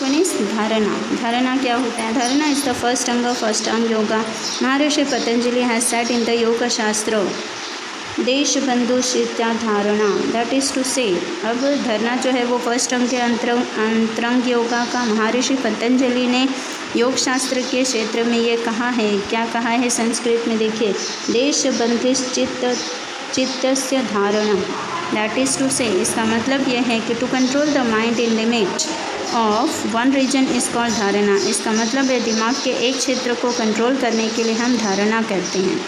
First one is धारणा। धारणा क्या होता है? धारणा इज द फर्स्ट अंग योगा। महर्षि Patanjali has set in the योग शास्त्र देशबंधु शित्या धारणा, दैट इज़ टू से। अब धारणा जो है वो फर्स्ट अंग के अंतरंग योगा का महर्षि पतंजलि ने योग शास्त्र के क्षेत्र में ये कहा है। क्या कहा है संस्कृत में? देखिए, देशबंधि चित्तस्य धारणा, दैट इज़ टू से। इसका मतलब यह है कि to control the mind in limit of one region is called dharana. इसका मतलब है दिमाग के एक क्षेत्र को कंट्रोल करने के लिए हम धारणा करते हैं।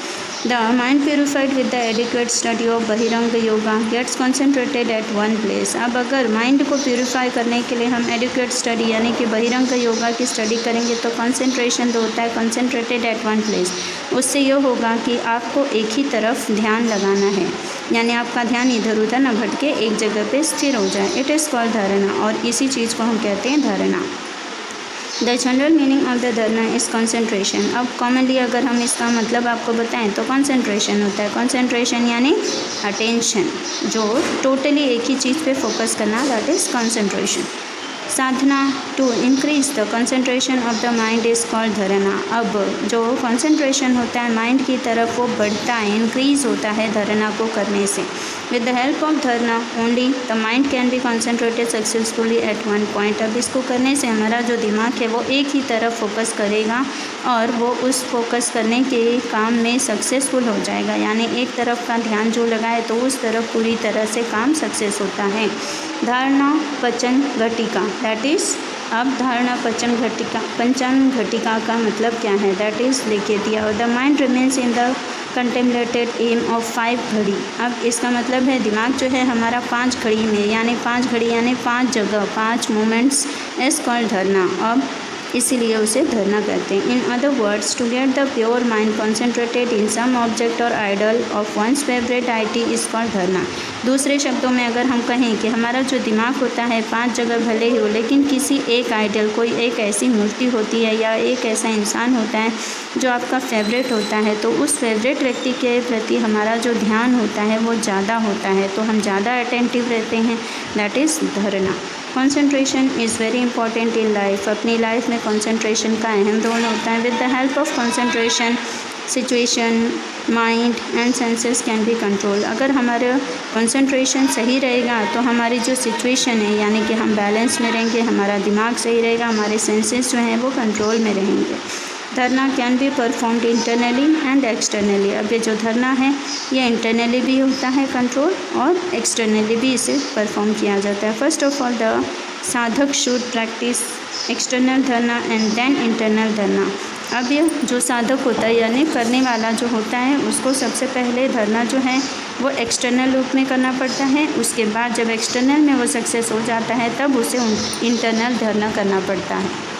The mind purified with the adequate study of बहिरंग yoga gets concentrated at one place। अब अगर माइंड को प्यूरिफाई करने के लिए हम एडिक्वेट स्टडी यानी कि बहिरंग योगा की स्टडी करेंगे तो कंसंट्रेशन जो होता है कंसंट्रेटेड एट वन प्लेस, उससे ये होगा कि आपको एक ही तरफ ध्यान लगाना है, यानी आपका ध्यान इधर उधर न भटके, एक जगह पे स्थिर हो जाए। इट इज़ कॉल्ड धारणा, और इसी चीज़ को हम कहते हैं धारणा। The general meaning of the धारणा इज़ कॉन्सेंट्रेशन। अब कॉमनली अगर हम इसका मतलब आपको बताएं तो कॉन्सेंट्रेशन होता है। कॉन्सेंट्रेशन यानी अटेंशन, जो टोटली एक ही चीज़ पे फोकस करना, that is concentration. Sadhana to increase the concentration of the mind is called dharana. अब जो कंसंट्रेशन होता है माइंड की तरफ वो बढ़ता है, इंक्रीज होता है धारणा को करने से। With the help of dharana only the mind can be concentrated successfully at one point. अब इसको करने से हमारा जो दिमाग है वो एक ही तरफ फोकस करेगा और वो उस फोकस करने के काम में सक्सेसफुल हो जाएगा, यानी एक तरफ का ध्यान जो लगाए तो उस तरफ पूरी तरह से काम सक्सेस होता है। धारणा पचन घटिका, दैट इज़, अब धारणा पंचन घटिका का मतलब क्या है? दैट इज़ लिखे दिया। The mind remains in the contemplated aim of 5 ghadi. अब इसका मतलब है दिमाग जो है हमारा 5 घड़ी में, यानी 5 घड़ी यानी 5 जगह, 5 मोमेंट्स इज कॉल्ड धारणा। अब इसीलिए उसे धारणा कहते हैं। In other words, to get the pure mind concentrated in some object or idol of one's favourite it is called dharana. दूसरे शब्दों में अगर हम कहें कि हमारा जो दिमाग होता है 5 जगह भले ही हो, लेकिन किसी एक आइडल, कोई एक ऐसी मूर्ति होती है या एक ऐसा इंसान होता है जो आपका फेवरेट होता है, तो उस फेवरेट व्यक्ति के प्रति हमारा जो ध्यान होता है वो ज़्यादा होता है, तो हम ज़्यादा अटेंटिव रहते हैं, दैट इज़ धारणा। Concentration is very important in life. अपनी लाइफ में कंसंट्रेशन का अहम रोल होता है। With the help of concentration situation, mind and senses can be control. अगर हमारा कंसंट्रेशन सही रहेगा तो हमारी जो सिचुएशन है, यानी कि हम बैलेंस में रहेंगे, हमारा दिमाग सही रहेगा, हमारे सेंसेस जो हैं वो कंट्रोल में रहेंगे। धारणा can be performed internally and externally. अब ये जो धारणा है ये इंटरनली भी होता है कंट्रोल और एक्सटर्नली भी इसे परफॉर्म किया जाता है। फर्स्ट ऑफ ऑल द साधक शुड प्रैक्टिस एक्सटर्नल धारणा एंड देन इंटरनल धारणा। अब ये जो साधक होता है यानी करने वाला जो होता है उसको सबसे पहले धारणा जो है वो एक्सटर्नल रूप में करना पड़ता है। उसके बाद जब एक्सटर्नल में वो सक्सेस हो जाता है तब उसे इंटरनल धारणा करना पड़ता है।